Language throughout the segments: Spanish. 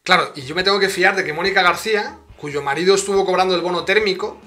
Claro, y yo me tengo que fiar de que Mónica García, cuyo marido estuvo cobrando el bono térmico,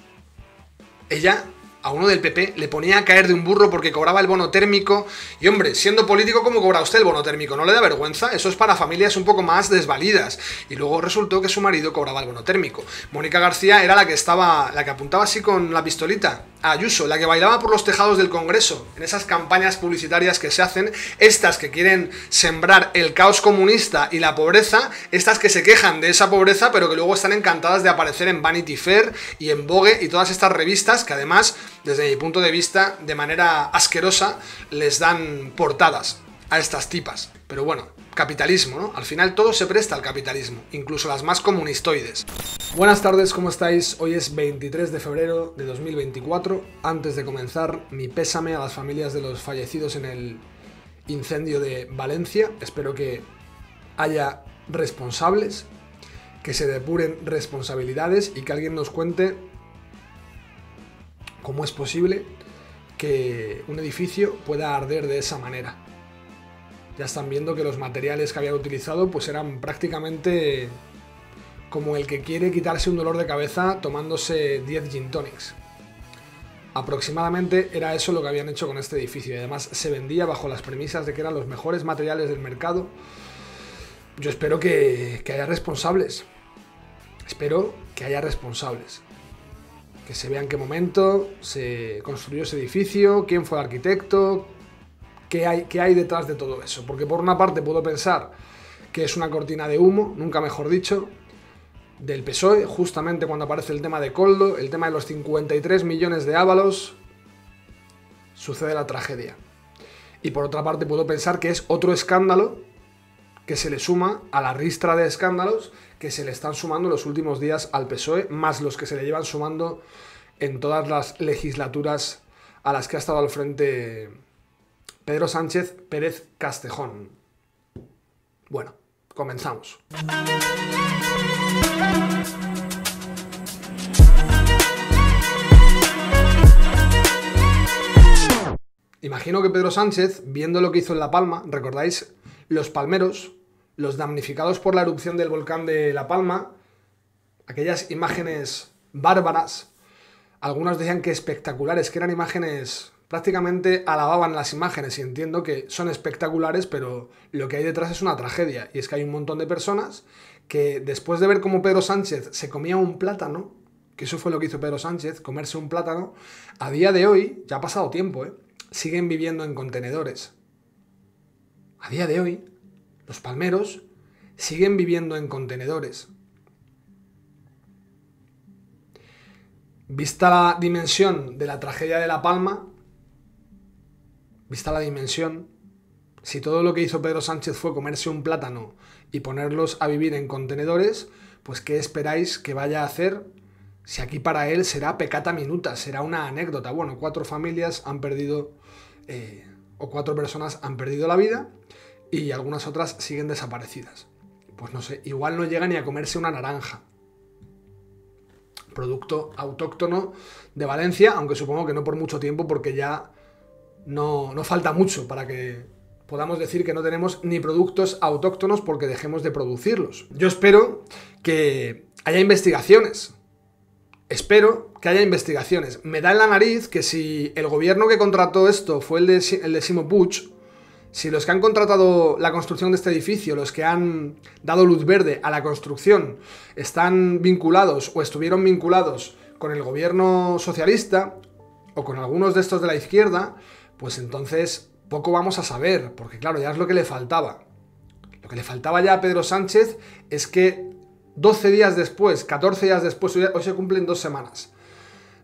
ella a uno del PP le ponía a caer de un burro porque cobraba el bono térmico. Y hombre, siendo político, ¿cómo cobra usted el bono térmico? ¿No le da vergüenza? Eso es para familias un poco más desvalidas. Y luego resultó que su marido cobraba el bono térmico. Mónica García era la que apuntaba así con la pistolita a Ayuso, la que bailaba por los tejados del Congreso, en esas campañas publicitarias que se hacen, estas que quieren sembrar el caos comunista y la pobreza, estas que se quejan de esa pobreza, pero que luego están encantadas de aparecer en Vanity Fair y en Vogue y todas estas revistas que además, desde mi punto de vista, de manera asquerosa, les dan portadas a estas tipas. Pero bueno, capitalismo, ¿no? Al final todo se presta al capitalismo, incluso las más comunistoides. Buenas tardes, ¿cómo estáis? Hoy es 23 de febrero de 2024. Antes de comenzar, mi pésame a las familias de los fallecidos en el incendio de Valencia. Espero que haya responsables, que se depuren responsabilidades y que alguien nos cuente cómo es posible que un edificio pueda arder de esa manera. Ya están viendo que los materiales que habían utilizado pues eran prácticamente como el que quiere quitarse un dolor de cabeza tomándose 10 gin tonics. Aproximadamente era eso lo que habían hecho con este edificio y además se vendía bajo las premisas de que eran los mejores materiales del mercado. Yo espero que haya responsables. Espero que haya responsables. Que se vea en qué momento se construyó ese edificio, quién fue el arquitecto, qué hay detrás de todo eso. Porque por una parte puedo pensar que es una cortina de humo, nunca mejor dicho, del PSOE, justamente cuando aparece el tema de Koldo, el tema de los 53 millones de ávalos, sucede la tragedia. Y por otra parte puedo pensar que es otro escándalo que se le suma a la ristra de escándalos que se le están sumando los últimos días al PSOE, más los que se le llevan sumando en todas las legislaturas a las que ha estado al frente Pedro Sánchez Pérez Castejón. Bueno, comenzamos. Imagino que Pedro Sánchez, viendo lo que hizo en La Palma, ¿recordáis? Los palmeros, los damnificados por la erupción del volcán de La Palma, aquellas imágenes bárbaras, algunos decían que espectaculares, que eran imágenes, prácticamente alababan las imágenes y entiendo que son espectaculares, pero lo que hay detrás es una tragedia, y es que hay un montón de personas que después de ver cómo Pedro Sánchez se comía un plátano, que eso fue lo que hizo Pedro Sánchez, comerse un plátano, a día de hoy, ya ha pasado tiempo, siguen viviendo en contenedores. A día de hoy, los palmeros siguen viviendo en contenedores. Vista la dimensión de la tragedia de La Palma, vista la dimensión, si todo lo que hizo Pedro Sánchez fue comerse un plátano y ponerlos a vivir en contenedores, pues ¿qué esperáis que vaya a hacer? Si aquí para él será peccata minuta, será una anécdota. Bueno, 4 familias han perdido, o 4 personas han perdido la vida y algunas otras siguen desaparecidas. Pues no sé, igual no llega ni a comerse una naranja. Producto autóctono de Valencia, aunque supongo que no por mucho tiempo porque ya no falta mucho para que podamos decir que no tenemos ni productos autóctonos porque dejemos de producirlos. Yo espero que haya investigaciones. Espero que haya investigaciones. Me da en la nariz que si el gobierno que contrató esto fue el de Ximo Puig, si los que han contratado la construcción de este edificio, los que han dado luz verde a la construcción, están vinculados o estuvieron vinculados con el gobierno socialista o con algunos de estos de la izquierda, pues entonces poco vamos a saber, porque claro, ya es lo que le faltaba. Lo que le faltaba ya a Pedro Sánchez es que 12 días después, 14 días después, hoy se cumplen 2 semanas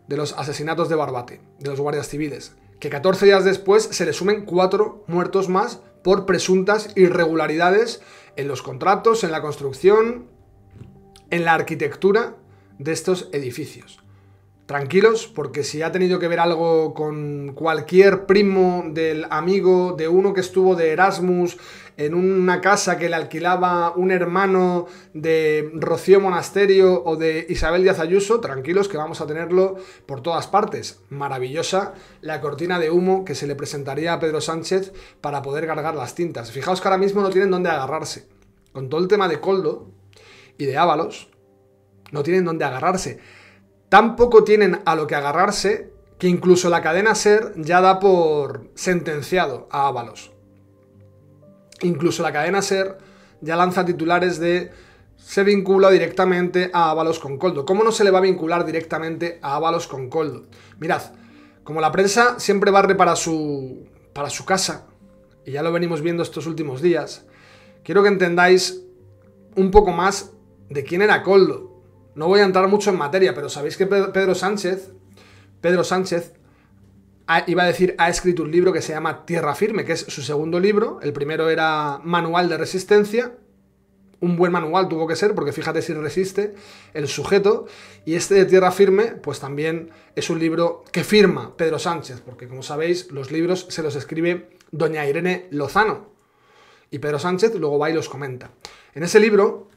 de los asesinatos de Barbate, de los guardias civiles, que 14 días después se le sumen 4 muertos más por presuntas irregularidades en los contratos, en la construcción, en la arquitectura de estos edificios. Tranquilos, porque si ha tenido que ver algo con cualquier primo del amigo de uno que estuvo de Erasmus en una casa que le alquilaba un hermano de Rocío Monasterio o de Isabel Díaz Ayuso, tranquilos que vamos a tenerlo por todas partes. Maravillosa la cortina de humo que se le presentaría a Pedro Sánchez para poder cargar las tintas. Fijaos que ahora mismo no tienen dónde agarrarse. Con todo el tema de Koldo, y de Ábalos, no tienen dónde agarrarse. Tampoco tienen a lo que agarrarse que incluso la cadena SER ya da por sentenciado a Ábalos. Incluso la cadena SER ya lanza titulares de se vincula directamente a Ábalos con Koldo. ¿Cómo no se le va a vincular directamente a Ábalos con Koldo? Mirad, como la prensa siempre barre para su casa, y ya lo venimos viendo estos últimos días, quiero que entendáis un poco más de quién era Koldo. No voy a entrar mucho en materia, pero sabéis que Pedro Sánchez, iba a decir, ha escrito un libro que se llama Tierra Firme, que es su segundo libro. El primero era Manual de Resistencia. Un buen manual tuvo que ser, porque fíjate si resiste el sujeto. Y este de Tierra Firme, pues también es un libro que firma Pedro Sánchez, porque como sabéis, los libros se los escribe doña Irene Lozano. Y Pedro Sánchez luego va y los comenta. En ese libro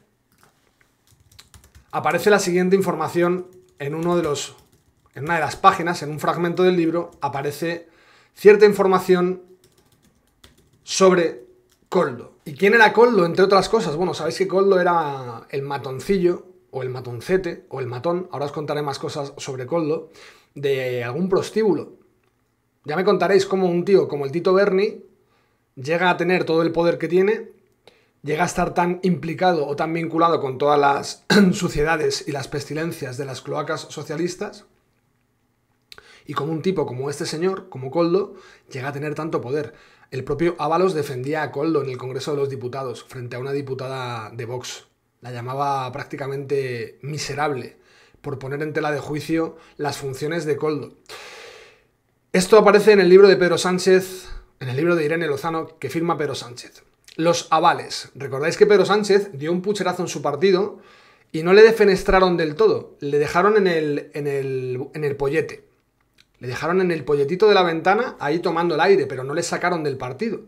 aparece la siguiente información en una de las páginas, en un fragmento del libro, aparece cierta información sobre Koldo. ¿Y quién era Koldo, entre otras cosas? Bueno, sabéis que Koldo era el matoncillo, o el matoncete, o el matón, ahora os contaré más cosas sobre Koldo, de algún prostíbulo. Ya me contaréis cómo un tío como el Tito Berni llega a tener todo el poder que tiene, llega a estar tan implicado o tan vinculado con todas las suciedades y las pestilencias de las cloacas socialistas, y como un tipo como este señor, como Koldo, llega a tener tanto poder. El propio Ábalos defendía a Koldo en el Congreso de los Diputados frente a una diputada de Vox. La llamaba prácticamente miserable por poner en tela de juicio las funciones de Koldo. Esto aparece en el libro de Pedro Sánchez, en el libro de Irene Lozano que firma Pedro Sánchez. Los avales. ¿Recordáis que Pedro Sánchez dio un pucherazo en su partido y no le defenestraron del todo? Le dejaron en el pollete. Le dejaron en el polletito de la ventana ahí tomando el aire, pero no le sacaron del partido.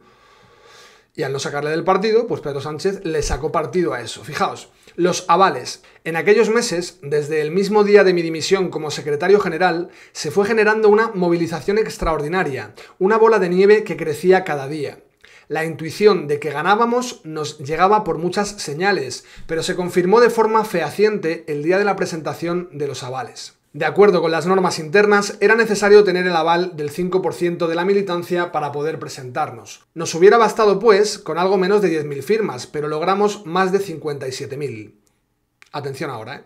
Y al no sacarle del partido, pues Pedro Sánchez le sacó partido a eso. Fijaos, los avales. En aquellos meses, desde el mismo día de mi dimisión como secretario general, se fue generando una movilización extraordinaria, una bola de nieve que crecía cada día. La intuición de que ganábamos nos llegaba por muchas señales, pero se confirmó de forma fehaciente el día de la presentación de los avales. De acuerdo con las normas internas, era necesario tener el aval del 5% de la militancia para poder presentarnos. Nos hubiera bastado, pues, con algo menos de 10.000 firmas, pero logramos más de 57.000. Atención ahora, ¿eh?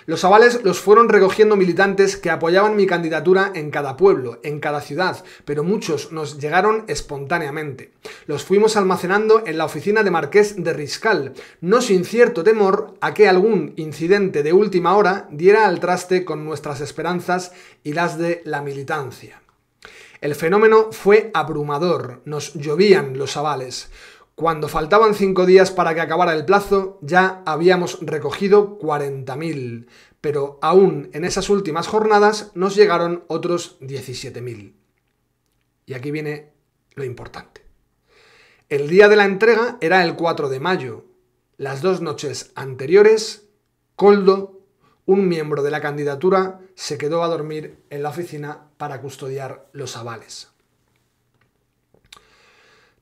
Los avales los fueron recogiendo militantes que apoyaban mi candidatura en cada pueblo, en cada ciudad, pero muchos nos llegaron espontáneamente. Los fuimos almacenando en la oficina de Marqués de Riscal, no sin cierto temor a que algún incidente de última hora diera al traste con nuestras esperanzas y las de la militancia. El fenómeno fue abrumador, nos llovían los avales. Cuando faltaban 5 días para que acabara el plazo, ya habíamos recogido 40.000, pero aún en esas últimas jornadas nos llegaron otros 17.000. Y aquí viene lo importante. El día de la entrega era el 4 de mayo. Las 2 noches anteriores, Koldo, un miembro de la candidatura, se quedó a dormir en la oficina para custodiar los avales.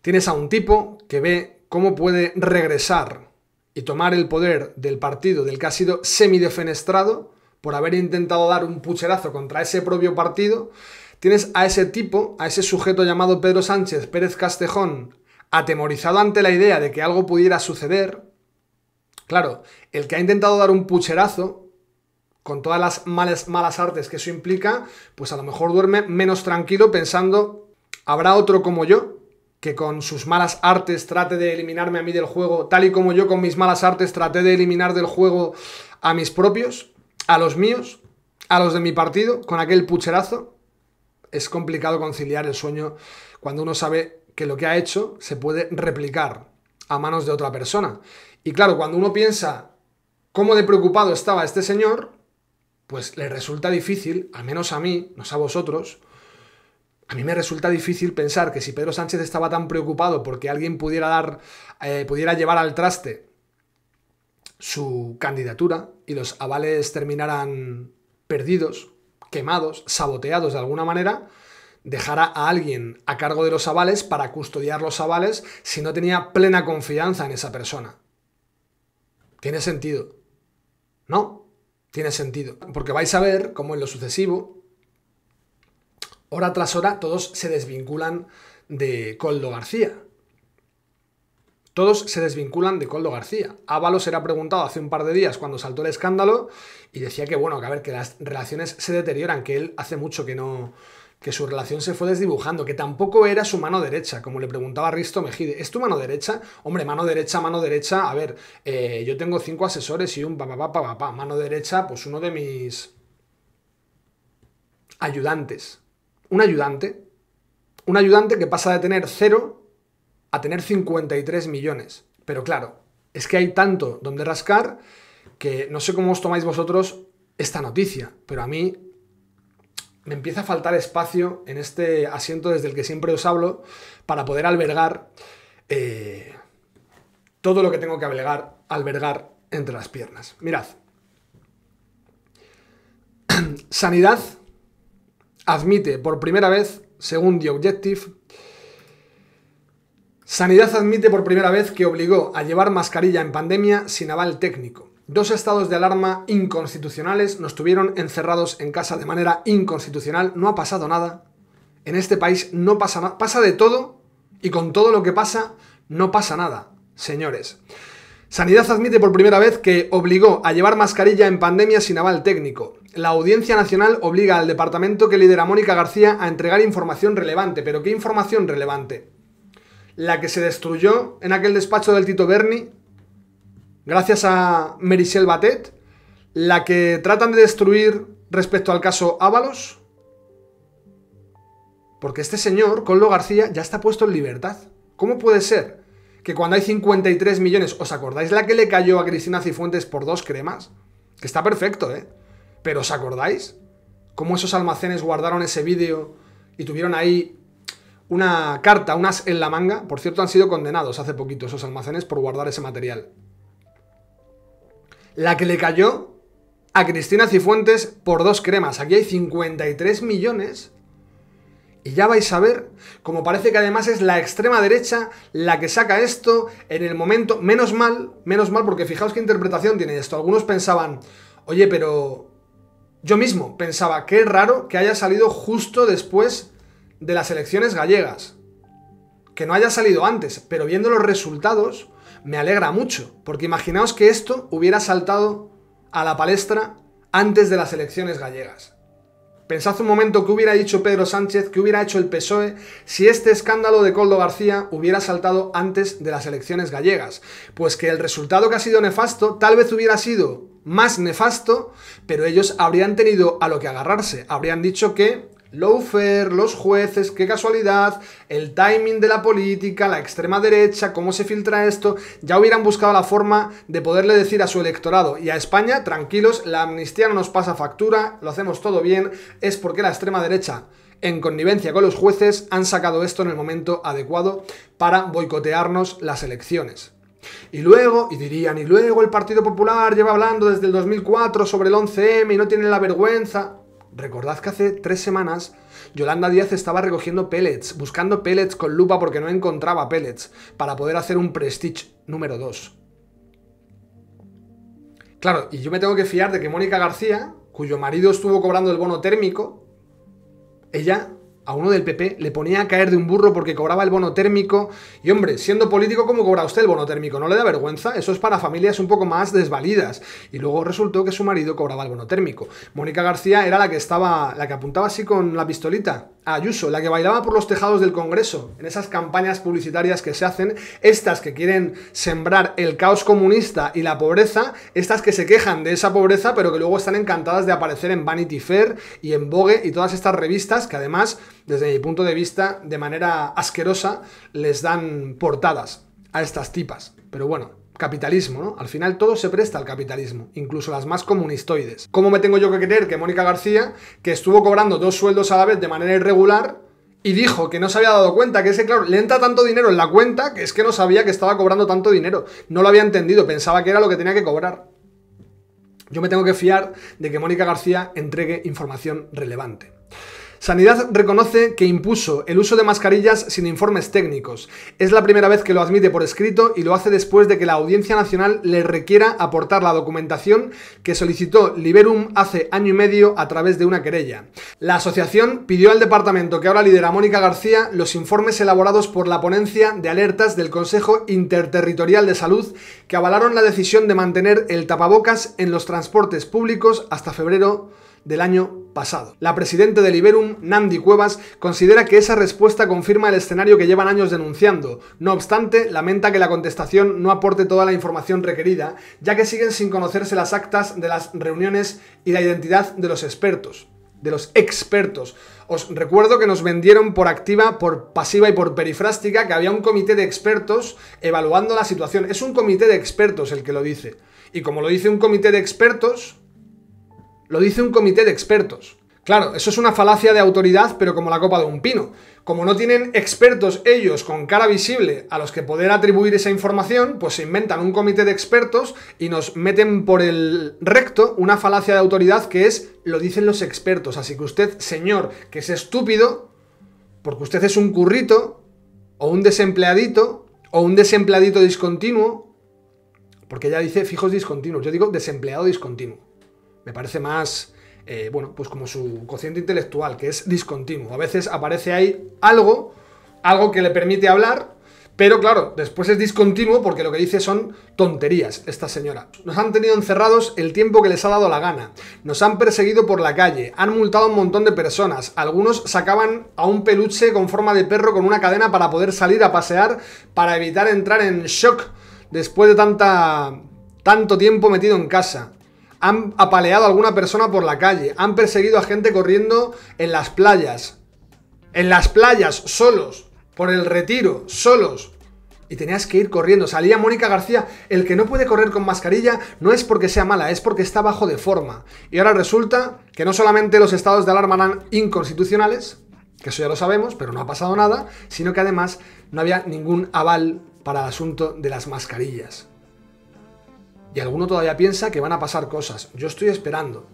Tienes a un tipo que ve cómo puede regresar y tomar el poder del partido del que ha sido semidefenestrado por haber intentado dar un pucherazo contra ese propio partido. Tienes a ese tipo, a ese sujeto llamado Pedro Sánchez Pérez Castejón, atemorizado ante la idea de que algo pudiera suceder. Claro, el que ha intentado dar un pucherazo, con todas las malas artes que eso implica, pues a lo mejor duerme menos tranquilo pensando, ¿habrá otro como yo que con sus malas artes trate de eliminarme a mí del juego, tal y como yo con mis malas artes traté de eliminar del juego a mis propios, a los míos, a los de mi partido, con aquel pucherazo? Es complicado conciliar el sueño cuando uno sabe que lo que ha hecho se puede replicar a manos de otra persona. Y claro, cuando uno piensa cómo de preocupado estaba este señor, pues le resulta difícil, al menos a mí, no sé a vosotros, a mí me resulta difícil pensar que si Pedro Sánchez estaba tan preocupado porque alguien pudiera llevar al traste su candidatura y los avales terminaran perdidos, quemados, saboteados de alguna manera, dejara a alguien a cargo de los avales para custodiar los avales si no tenía plena confianza en esa persona. Tiene sentido. No, tiene sentido. Porque vais a ver cómo en lo sucesivo, hora tras hora, todos se desvinculan de Koldo García. Todos se desvinculan de Koldo García. Ábalos era preguntado hace un par de días cuando saltó el escándalo y decía que, bueno, que a ver, que las relaciones se deterioran, que él hace mucho que no, que su relación se fue desdibujando, que tampoco era su mano derecha, como le preguntaba Risto Mejide. ¿Es tu mano derecha? Hombre, mano derecha, a ver, yo tengo 5 asesores y un papá. Mano derecha, pues uno de mis ayudantes. Un ayudante que pasa de tener 0 a tener 53 millones. Pero claro, es que hay tanto donde rascar que no sé cómo os tomáis vosotros esta noticia, pero a mí me empieza a faltar espacio en este asiento desde el que siempre os hablo para poder albergar todo lo que tengo que albergar entre las piernas. Mirad. Sanidad admite por primera vez, según The Objective, Sanidad admite por primera vez que obligó a llevar mascarilla en pandemia sin aval técnico. 2 estados de alarma inconstitucionales nos tuvieron encerrados en casa de manera inconstitucional. No ha pasado nada. En este país no pasa nada. Pasa de todo y con todo lo que pasa no pasa nada, señores. Sanidad admite por primera vez que obligó a llevar mascarilla en pandemia sin aval técnico. La Audiencia Nacional obliga al departamento que lidera Mónica García a entregar información relevante. ¿Pero qué información relevante? La que se destruyó en aquel despacho del Tito Berni, gracias a Meritxell Batet, la que tratan de destruir respecto al caso Ábalos, porque este señor, Koldo García, ya está puesto en libertad. ¿Cómo puede ser que cuando hay 53 millones, ¿os acordáis la que le cayó a Cristina Cifuentes por 2 cremas? Que está perfecto, ¿eh? Pero ¿os acordáis cómo esos almacenes guardaron ese vídeo y tuvieron ahí una carta, unas en la manga? Por cierto, han sido condenados hace poquito esos almacenes por guardar ese material. La que le cayó a Cristina Cifuentes por 2 cremas. Aquí hay 53 millones. Y ya vais a ver cómo parece que además es la extrema derecha la que saca esto en el momento. Menos mal, porque fijaos qué interpretación tiene esto. Algunos pensaban, oye, pero yo mismo pensaba, qué raro que haya salido justo después de las elecciones gallegas. Que no haya salido antes, pero viendo los resultados me alegra mucho, porque imaginaos que esto hubiera saltado a la palestra antes de las elecciones gallegas. Pensad un momento qué hubiera dicho Pedro Sánchez, qué hubiera hecho el PSOE si este escándalo de Koldo García hubiera saltado antes de las elecciones gallegas. Pues que el resultado que ha sido nefasto tal vez hubiera sido más nefasto, pero ellos habrían tenido a lo que agarrarse. Habrían dicho que lawfare, los jueces, qué casualidad, el timing de la política, la extrema derecha, cómo se filtra esto. Ya hubieran buscado la forma de poderle decir a su electorado y a España, tranquilos, la amnistía no nos pasa factura, lo hacemos todo bien, es porque la extrema derecha, en connivencia con los jueces, han sacado esto en el momento adecuado para boicotearnos las elecciones. Y luego el Partido Popular lleva hablando desde el 2004 sobre el 11M y no tiene la vergüenza. Recordad que hace 3 semanas Yolanda Díaz estaba recogiendo pellets, buscando pellets con lupa porque no encontraba pellets para poder hacer un Prestige número 2. Claro, y yo me tengo que fiar de que Mónica García, cuyo marido estuvo cobrando el bono térmico, ella a uno del PP le ponía a caer de un burro porque cobraba el bono térmico. Y hombre, siendo político, ¿cómo cobra usted el bono térmico? ¿No le da vergüenza? Eso es para familias un poco más desvalidas. Y luego resultó que su marido cobraba el bono térmico. Mónica García era la que apuntaba así con la pistolita a Ayuso, la que bailaba por los tejados del Congreso, en esas campañas publicitarias que se hacen, estas que quieren sembrar el caos comunista y la pobreza, estas que se quejan de esa pobreza, pero que luego están encantadas de aparecer en Vanity Fair y en Vogue y todas estas revistas que además, desde mi punto de vista, de manera asquerosa, les dan portadas a estas tipas. Pero bueno, capitalismo, ¿no? Al final todo se presta al capitalismo, incluso las más comunistoides. ¿Cómo me tengo yo que creer que Mónica García, que estuvo cobrando 2 sueldos a la vez de manera irregular, y dijo que no se había dado cuenta, que es que, claro, le entra tanto dinero en la cuenta que es que no sabía que estaba cobrando tanto dinero? No lo había entendido, pensaba que era lo que tenía que cobrar. Yo me tengo que fiar de que Mónica García entregue información relevante. Sanidad reconoce que impuso el uso de mascarillas sin informes técnicos. Es la primera vez que lo admite por escrito y lo hace después de que la Audiencia Nacional le requiera aportar la documentación que solicitó Liberum hace año y medio a través de una querella. La asociación pidió al departamento que ahora lidera Mónica García los informes elaborados por la ponencia de alertas del Consejo Interterritorial de Salud que avalaron la decisión de mantener el tapabocas en los transportes públicos hasta febrero del año pasado. La presidenta de Liberum, Nandi Cuevas, considera que esa respuesta confirma el escenario que llevan años denunciando. No obstante, lamenta que la contestación no aporte toda la información requerida, ya que siguen sin conocerse las actas de las reuniones y la identidad de los expertos. Os recuerdo que nos vendieron por activa, por pasiva y por perifrástica que había un comité de expertos evaluando la situación. Es un comité de expertos el que lo dice. Y como lo dice un comité de expertos, lo dice un comité de expertos. Claro, eso es una falacia de autoridad, pero como la copa de un pino. Como no tienen expertos ellos con cara visible a los que poder atribuir esa información, pues se inventan un comité de expertos y nos meten por el recto una falacia de autoridad que es, lo dicen los expertos. Así que usted, señor, que es estúpido, porque usted es un currito, o un desempleadito discontinuo, porque ella dice fijos discontinuos, yo digo desempleado discontinuo. Me parece más, bueno, pues como su cociente intelectual, que es discontinuo. A veces aparece ahí algo que le permite hablar, pero claro, después es discontinuo porque lo que dice son tonterías esta señora. Nos han tenido encerrados el tiempo que les ha dado la gana, nos han perseguido por la calle, han multado a un montón de personas, algunos sacaban a un peluche con forma de perro con una cadena para poder salir a pasear, para evitar entrar en shock después de tanto tiempo metido en casa. Han apaleado a alguna persona por la calle, han perseguido a gente corriendo en las playas, solos, por el Retiro, solos. Y tenías que ir corriendo. Salía Mónica García, el que no puede correr con mascarilla no es porque sea mala, es porque está bajo de forma. Y ahora resulta que no solamente los estados de alarma eran inconstitucionales, que eso ya lo sabemos, pero no ha pasado nada, sino que además no había ningún aval para el asunto de las mascarillas. Y alguno todavía piensa que van a pasar cosas. Yo estoy esperando.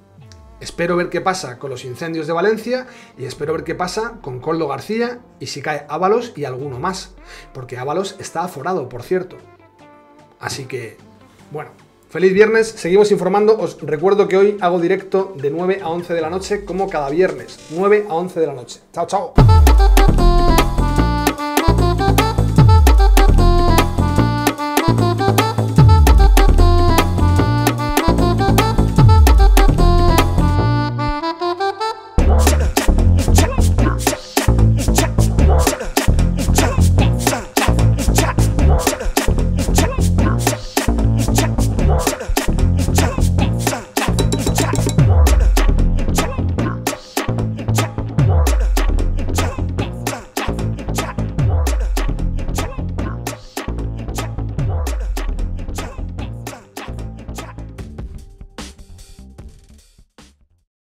Espero ver qué pasa con los incendios de Valencia y espero ver qué pasa con Koldo García y si cae Ábalos y alguno más. Porque Ábalos está aforado, por cierto. Así que, bueno, feliz viernes, seguimos informando. Os recuerdo que hoy hago directo de 9 a 11 de la noche como cada viernes. 9 a 11 de la noche. Chao, chao.